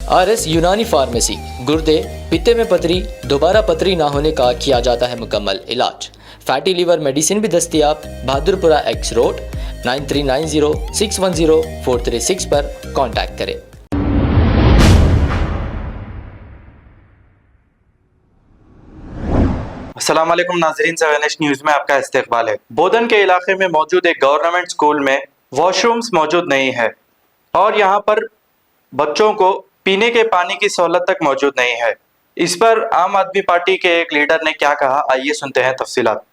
RS यूनानी pharmacy, गुर्दे, पित्ते में पथरी, दोबारा पथरी ना होने का किया जाता है मुकम्मल इलाज। फैटी लीवर मेडिसिन भी दस्तियाब। बहादुरपुरा X रोड 9390610436 पर कांटेक्ट करें। अस्सलाम वालेकुम नाज़रीन, 7H न्यूज़ में आपका इस्तकबाल है। बोधन के इलाके में मौजूद एक गवर्नमेंट स्कूल में वॉशरूम्स मौजूद नहीं है और यहाँ पर बच्चों को पीने के पानी की सहूलत तक मौजूद नहीं है। इस पर आम आदमी पार्टी के एक लीडर ने क्या कहा, आइए सुनते हैं तफसीलात।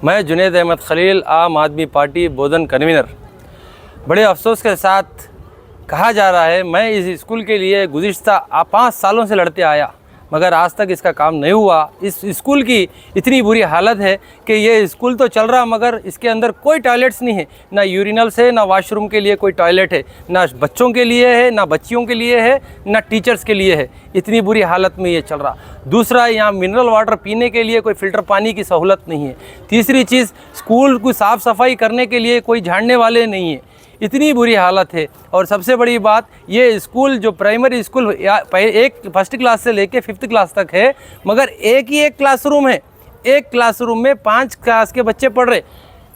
मैं जुनैद अहमद खलील, आम आदमी पार्टी बोधन कन्वीनर। बड़े अफसोस के साथ कहा जा रहा है, मैं इस स्कूल के लिए गुज़िश्ता 5 सालों से लड़ते आया मगर आज तक इसका काम नहीं हुआ। इस स्कूल की इतनी बुरी हालत है कि ये स्कूल तो चल रहा मगर इसके अंदर कोई टॉयलेट्स नहीं है, ना यूरिनल्स है, ना वॉशरूम के लिए कोई टॉयलेट है, ना बच्चों के लिए है, ना बच्चियों के लिए है, ना टीचर्स के लिए है। इतनी बुरी हालत में ये चल रहा। दूसरा, यहाँ मिनरल वाटर पीने के लिए कोई फ़िल्टर पानी की सहूलत नहीं है। तीसरी चीज़, स्कूल को साफ़ सफाई करने के लिए कोई झाड़ने वाले नहीं है। इतनी बुरी हालत है। और सबसे बड़ी बात, ये स्कूल जो प्राइमरी स्कूल फर्स्ट क्लास से लेके 5th क्लास तक है मगर एक ही एक क्लासरूम है। एक क्लासरूम में 5 क्लास के बच्चे पढ़ रहे।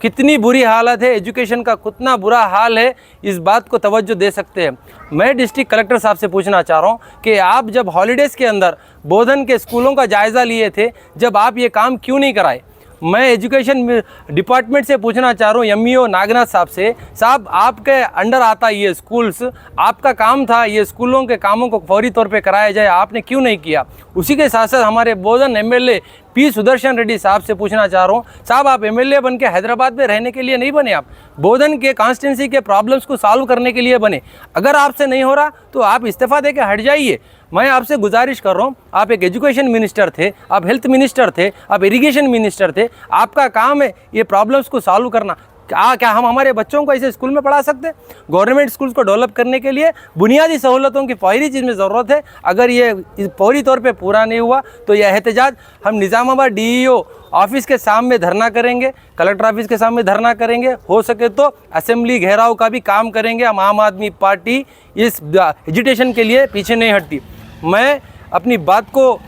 कितनी बुरी हालत है, एजुकेशन का कितना बुरा हाल है, इस बात को तवज्जो दे सकते हैं। मैं डिस्ट्रिक्ट कलेक्टर साहब से पूछना चाह रहा हूँ कि आप जब हॉलीडेज़ के अंदर बोधन के स्कूलों का जायज़ा लिए थे, जब आप ये काम क्यों नहीं कराए? मैं एजुकेशन डिपार्टमेंट से पूछना चाह रहा हूँ, MEO नागनाथ साहब से, साहब आपके अंडर आता ये स्कूल्स, आपका काम था ये स्कूलों के कामों को फौरी तौर पे कराया जाए, आपने क्यों नहीं किया? उसी के साथ साथ हमारे बोधन MLA P सुदर्शन रेड्डी साहब से पूछना चाह रहा हूँ, साहब आप MLA बन के हैदराबाद में रहने के लिए नहीं बने, आप बोधन के कॉन्स्टिट्यूंसी के प्रॉब्लम्स को सॉल्व करने के लिए बने। अगर आपसे नहीं हो रहा तो आप इस्तीफ़ा दे के हट जाइए। मैं आपसे गुजारिश कर रहा हूँ, आप एक एजुकेशन मिनिस्टर थे, आप हेल्थ मिनिस्टर थे, आप इरिगेशन मिनिस्टर थे, आपका काम है ये प्रॉब्लम्स को सॉल्व करना। क्या हम हमारे बच्चों को ऐसे स्कूल में पढ़ा सकते हैं? गवर्नमेंट स्कूल्स को डेवलप करने के लिए बुनियादी सहूलतों की फौरी चीज़ में ज़रूरत है। अगर ये फौरी तौर पे पूरा नहीं हुआ तो यह एहतजाज हम निज़ामाबाद DEO ऑफिस के सामने धरना करेंगे, कलेक्टर ऑफिस के सामने धरना करेंगे, हो सके तो असेंबली घेराव का भी काम करेंगे। हम आम आदमी पार्टी इस एजुटेशन के लिए पीछे नहीं हटती। मैं अपनी बात को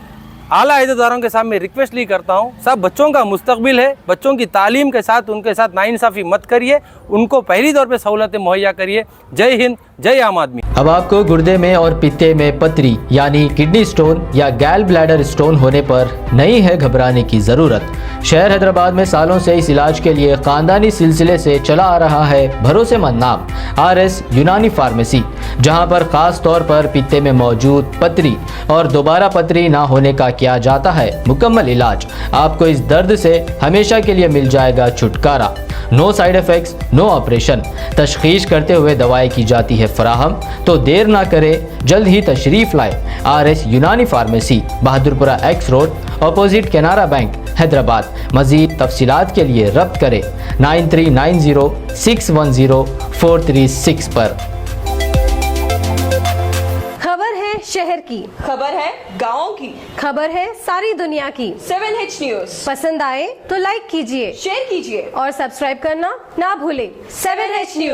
आला अहदेदारों के सामने रिक्वेस्ट ली करता हूँ, सब बच्चों का मुस्तकबिल है, बच्चों की तालीम के साथ उनके साथ नाइंसाफ़ी मत करिए, उनको पहली तौर पे सहूलतें मुहैया करिए। जय हिंद, जय आम आदमी। अब आपको गुर्दे में और पित्ते में पथरी यानी किडनी स्टोन या गैल ब्लैडर स्टोन होने पर नहीं है घबराने की ज़रूरत। शहर हैदराबाद में सालों से इस इलाज के लिए ख़ानदानी सिलसिले से चला आ रहा है भरोसेमंद नाम RS यूनानी फार्मेसी, जहां पर ख़ास तौर पर पित्ते में मौजूद पथरी और दोबारा पथरी ना होने का किया जाता है मुकम्मल इलाज। आपको इस दर्द से हमेशा के लिए मिल जाएगा छुटकारा। No side effects, no operation. तशखीस करते हुए दवाएं की जाती है फराहम। तो देर ना करें, जल्द ही तशरीफ़ लाए RS यूनानी pharmacy, Bahadurpura X road, opposite Canara bank, Hyderabad. मज़ीद तफसीलात के लिए रब्त करें 9390610436 पर। खबर है शहर की, खबर है गाँव की, खबर है सारी दुनिया की। 7H न्यूज़ पसंद आए तो लाइक कीजिए, शेयर कीजिए और सब्सक्राइब करना ना भूलें। 7H news.